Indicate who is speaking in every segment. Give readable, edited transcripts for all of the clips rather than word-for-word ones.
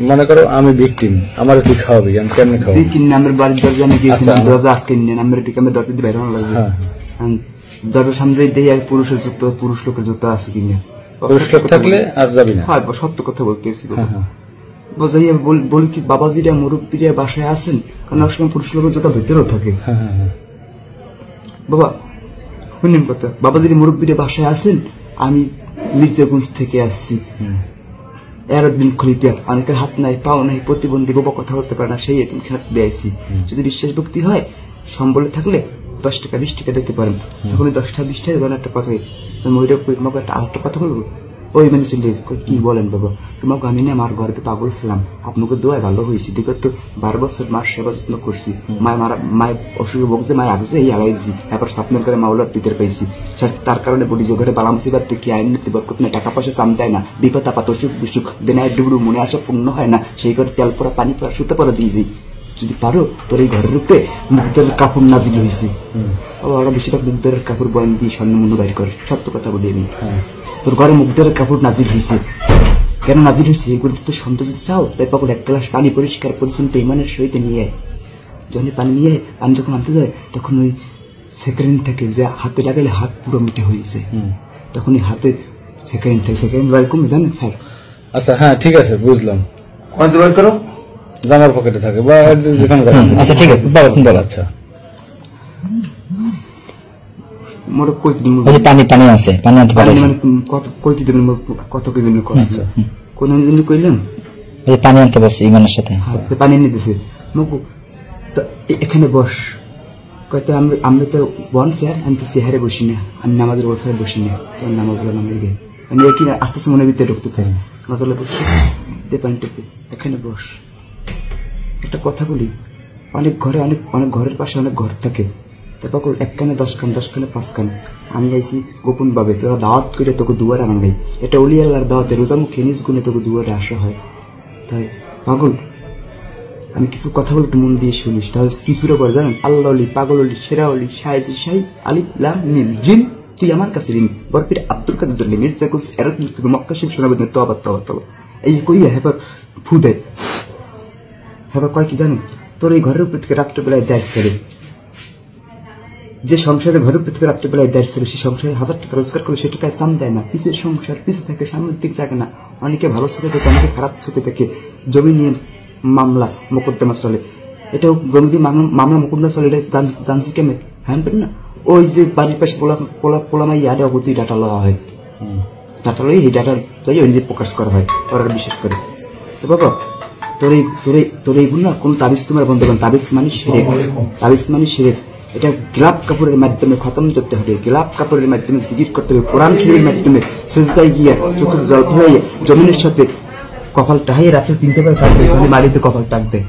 Speaker 1: মনে করো আমি ভিকটিম, আমার তুই খাওয়াবি, আমি কেমনে খাওয়াবি?
Speaker 2: ভিকটিম আমার বাড়ির দরজা আমি গিয়েছিলাম, দরজা আটকে নিয়ে আমার ঠিক আমি দরজা দিয়ে বের হওয়া লাগবে। দরজার সামনে দেখি আর পুরুষের জুতো, পুরুষ লোকের জুতো আছে কিনা।
Speaker 1: পুরুষ লোক থাকলে আর যাবি না?
Speaker 2: হ্যাঁ, সত্য কথা বলতেছি। যাইয়া বলি কি বাবাজিরা মুরব্বীরা বাসায় আছেন, কারণ এক সময় পুরুষ লোকের জুতো ভেতরেও থাকে। বাবা শুনেন কথা, বাবাজিরা মুরব্বীরা বাসায় আছেন, আমি মির্জাগঞ্জ থেকে আসছি, এরদিন খুলিতে অনেকের হাত নাই, পাও নাই, প্রতিবন্ধী, বাবা কথা বলতে পারে না, সেই এতিম হাত দিয়েছি। যদি বিশ্বাস ভক্তি হয়, সম্বলে থাকলে 10 টাকা 20 টাকা দিতে পারেন। যখন 10 টাকা 20 টাকা দেন একটা কথা, মহিলা একটা আরেকটা কথা বলবো, ওই মানে শুনলে কি বলেন বাবা, তোমাকে আমি না আমার ঘরে পাগল ছিলাম, আপনাকে দোয়ায় ভালো হয়েছি, দেখো তো 12 বছর মার সেবা যত্ন করছি, মায়ের অসুখ বকছে, মায়ের আগছে এই আলাইছি, এবার স্বপ্নের করে মাওলা দিতে পাইছি, তার কারণে বলি যে ঘরে বালা মুসিবাদ থেকে আইন নিতে বরকত না, টাকা পয়সা চাম দেয় না, বিপদ আপদ অসুখ বিসুখ দেনায় ডুবড়ু মনে আসা পূর্ণ হয় না, সেই ঘরে তেল পরা পানি পরা সুতে পরা দিয়ে যাই। যদি পারো তোর এই ঘরের উপরে মুখদের কাপড় নাজিল হয়েছে, ওরা বেশিরভাগ মুখদের কাপড় বয়ান দিয়ে স্বর্ণ মূল্য বাইর করে, সত্য কথা বলি আমি। তোর ঘরে মুখদের কাপড় নাজিল হয়েছে, কেন নাজিল হয়েছে এগুলো তো সন্তোষ চাও, তাই পাগল 1 গ্লাস পানি পরিষ্কার পরিচ্ছন্ন ইমানের সহিত নিয়ে আয়। যখন পানি নিয়ে পানি যখন আনতে যায়, তখন ওই সেকেন্ড থেকে যে হাতে লাগালে হাত পুরো মিটে হয়েছে, তখন ওই হাতে সেকেন্ড থেকে সেকেন্ড বার কমে জানেন স্যার।
Speaker 1: আচ্ছা হ্যাঁ ঠিক আছে বুঝলাম,
Speaker 2: কত বার করো,
Speaker 1: জামার পকেটে থাকে বা যেখানে যাবে।
Speaker 2: আচ্ছা ঠিক আছে, বলো।
Speaker 1: আচ্ছা
Speaker 2: মোর কইতে দিন
Speaker 3: পানি পানি আছে, পানি আনতে পারে
Speaker 2: মানে কত কইতে দিন, কত কইবেন কথা কোন দিন কইলাম,
Speaker 3: এই পানি আনতে বসে ইমানের সাথে,
Speaker 2: পানি এনে দিছে মগু, তো এখানে বস, কইতে আমি তো বন স্যার, আমি তো চেহারে বসি না, আমি নামাজের বসায় বসি না, তো নামাজ বলে নামাজ গে আমি কি আস্তে আস্তে মনের ভিতরে ঢুকতে চাই, নজলে বসে দে পানিটাতে, এখানে বস। একটা কথা বলি, অনেক ঘরে অনেক অনেক ঘরের পাশে অনেক ঘর থাকে, তারপর 1 কানে 10 কান 10 কানে 5 কান, আমি আইছি গোপন ভাবে, তোরা দাওয়াত করে তোকে দুয়ারে আনান নাই, এটা অলি আল্লাহর দাওয়াতে, রোজা মুখে নিজ গুণে তোকে দুয়ারে আসা হয়। তাই পাগল আমি কিছু কথা বলে একটু মন দিয়ে শুনিস, তাহলে কিছুটা বলে জানেন, আল্লাহ অলি, পাগল অলি, সেরা অলি, শাহেজি শাহি, আলিফ লাম মিম, জিন তুই আমার কাছে ঋণ, বরফির আব্দুল কাদের মির্জাগঞ্জ এরকম মক্কা শিব শোনাবে তবা তবা তবা, এই কইয়া হেবার ফু দেয়, হেবার কয় কি জানেন, তোর এই ঘরের উপর থেকে রাত্রেবেলায় দেয় ছেড়ে, যে সংসারে ঘরের উপর থেকে রাত্রেবেলায় দেয় ছেড়ে, সে সংসারে 1000 টাকা রোজগার করলে সে টাকায় সাম যায় না, পিছের সংসার পিছিয়ে থাকে, সামনের দিক জাগে না, অনেকে ভালো চোখে দেখে, অনেকে খারাপ চোখে দেখে, জমি নিয়ে মামলা মোকদ্দমা চলে, এটাও জমি দিয়ে মামলা মোকদ্দমা চলে, এটা জানছি কেমন হ্যান পেন না, ওই যে বাড়ির পাশে পোলামাই ইয়ারে অগতি ডাটা লওয়া হয়, ডাটা লই এই ডাটা যাই ওই প্রকাশ করা হয়, ওরা বিশেষ করে। তো বাবা তোর এইগুলো না কোন তাবিজ তোমার বন্ধ করেন, তাবিজ মানে শিরক, তাবিজ মানে শিরক, এটা গোলাপ কাপড়ের মাধ্যমে খতম করতে হবে, গোলাপ কাপড়ের মাধ্যমে জিকির করতে হবে, কোরআন শরীফের মাধ্যমে সেজদায় গিয়ে চোখের জল ফেলাইয়ে জমিনের সাথে কপাল টাহিয়ে রাতে 3টা বার টাক দেয়, মাটিতে কপাল টাক দেয়,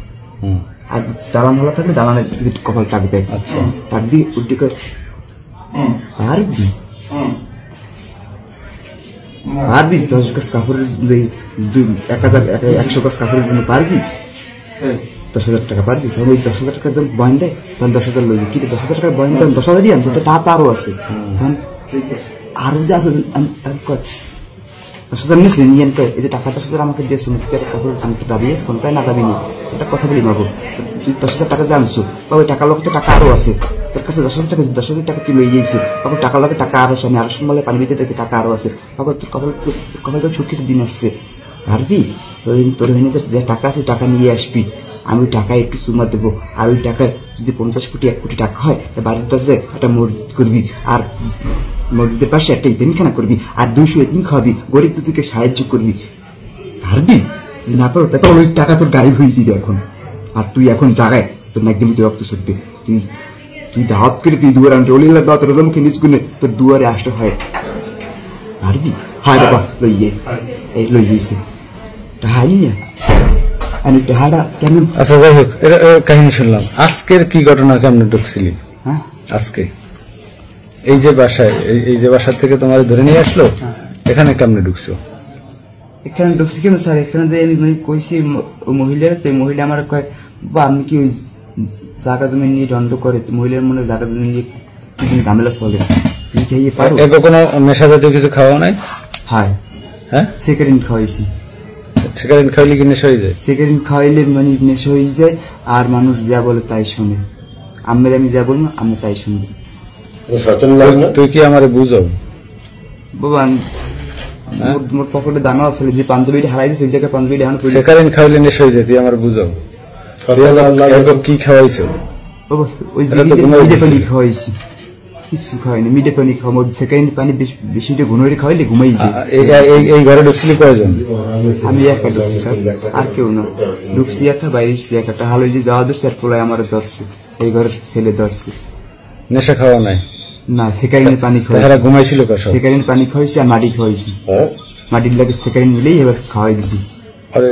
Speaker 2: আর দালান হলা থাকলে দালানের কপাল টাক দেয়, আচ্ছা টাক দিয়ে উল্টি করে পারবি পারবি 10 গজ কাপড়ের 100 গজ কাপড়ের জন্য পারবি, 10,000 টাকা পারবি, তখন ওই 10,000 টাকার জন্য বয়ন দেয়, তখন 10,000 লই, কিন্তু 10,000 টাকার বয়ন তখন 10,000ই আনছে, তো টাকা আরো আছে, তখন আরো যে আছে 10,000 নিয়েছি নিয়ে এই যে টাকা 10,000 আমাকে দিয়েছো, মুক্তির কাপড়ের জন্য দাবি আছে কোনটাই না দাবি নেই, একটা কথা বলি মাগো, তুই 10,000 টাকা যে আনছো, ওই টাকা লোক তো টাকা আরো আছে তোর কাছে, 10,000 টাকা তুই লই গিয়েছো, বাবু টাকা লাগে টাকা আরো আছে, আমি আরো সম্বলে পানি দিতে দেখতে টাকা আরো আছে, বাবা তোর কপাল তো ছুটির দিন আসছে, পারবি তোর হইনে যে টাকা আছে টাকা নিয়ে আসবি, আমি ওই টাকায় একটু সুমা দেবো, আর ওই টাকায় যদি 50 কোটি 1 কোটি টাকা হয়, তা বাড়ির দরজে একটা মসজিদ করবি, আর মসজিদের পাশে একটা ইতিমখানা করবি, আর 200 ইতিম খাওয়াবি, গরিব দুঃখীকে সাহায্য করবি, পারবি? যদি না পারো তারপর ওই টাকা তোর গায়েব হয়ে যাবে এখন, আর তুই এখন জাগায় তোর একদম রক্ত ছুটবে, তুই দাওয়াত করে তুই দুয়ারে আনতে অলিল্লার দাওয়াত রোজা মুখে নিজ গুনে তোর দুয়ারে আসতে হয়, পারবি? হায় বাবা লইয়ে এই লইয়েছে হাই না।
Speaker 1: আচ্ছা যাই হোক, কাহিনী শুনলাম, আজকের কি ঘটনা, কেমন ঢুকছিলি আজকে এই যে বাসায়, এই যে বাসার থেকে তোমার ধরে নিয়ে আসলো, এখানে কেমনে ঢুকছো?
Speaker 2: এখানে ঢুকছি কেন স্যার, এখানে যে আমি কইছি মহিলার, তো মহিলা আমার কয় বা আমি কি ওই জায়গা জমি নিয়ে দণ্ড করে, মহিলার মনে জায়গা জমি নিয়ে ঝামেলা চলে, তুমি খেয়ে পারো?
Speaker 1: কোনো নেশা জাতীয় কিছু খাওয়া নাই?
Speaker 2: হ্যাঁ হ্যাঁ সেকেন্ড খাওয়াইছি।
Speaker 1: সিগারেট খাইলে কি নেশা হয়ে যায়?
Speaker 2: সিগারেট খাওয়াইলে মানে নেশা হয়ে যায়, আর মানুষ যা বলে তাই শুনে। আমের আমি যা বলবো আমি তাই শুনবো।
Speaker 4: সচেতন লাগে না?
Speaker 1: তুই কি আমারে বুঝাও?
Speaker 2: বাবা মোর পকেটে দানা আছে, যে পাঞ্জাবিটা হারাই দিয়েছে ওই জায়গায় পাঞ্জাবিটা এখন পড়ে।
Speaker 1: সিগারেট খাইলে নেশা হয়ে যায়, তুই আমার বুঝাও।
Speaker 4: সচেতন লাগে?
Speaker 1: এরকম কি খাওয়াইছো?
Speaker 2: বাবা ওই
Speaker 1: এটা তো
Speaker 2: যে
Speaker 1: ঘুমাই
Speaker 2: মিডে
Speaker 1: দিছি।
Speaker 2: পানি খাওয়াইছি, কিছু খাওয়াইনি। মিডে পানি খাওয়া, সেকেন্ড পানি বেশিটা ঘুনোরে খাওয়াইলে ঘুমাই যায়।
Speaker 1: এই ঘরে ঢুকছিলি কয়জন?
Speaker 2: আমি একা ঢুকছি স্যার, আর কেউ না। ঢুকছি একা, বাইরে একাটা। হালো যে যাওয়া ধরছে আর পোলায় আমার ধরছে, এই ঘরের ছেলে ধরছে।
Speaker 1: নেশা খাওয়া নাই?
Speaker 2: না, সেকারিনের পানি
Speaker 1: তাহারা
Speaker 2: খাওয়াইছি,
Speaker 1: ঘুমাইছিল কসব?
Speaker 2: সেকারিনের পানি খাওয়াইছি আর মাটি খাওয়াইছি।
Speaker 4: হ্যাঁ
Speaker 2: মাটির লাগে সেকারিন মিলেই এবার খাওয়াই দিছি।
Speaker 1: আরে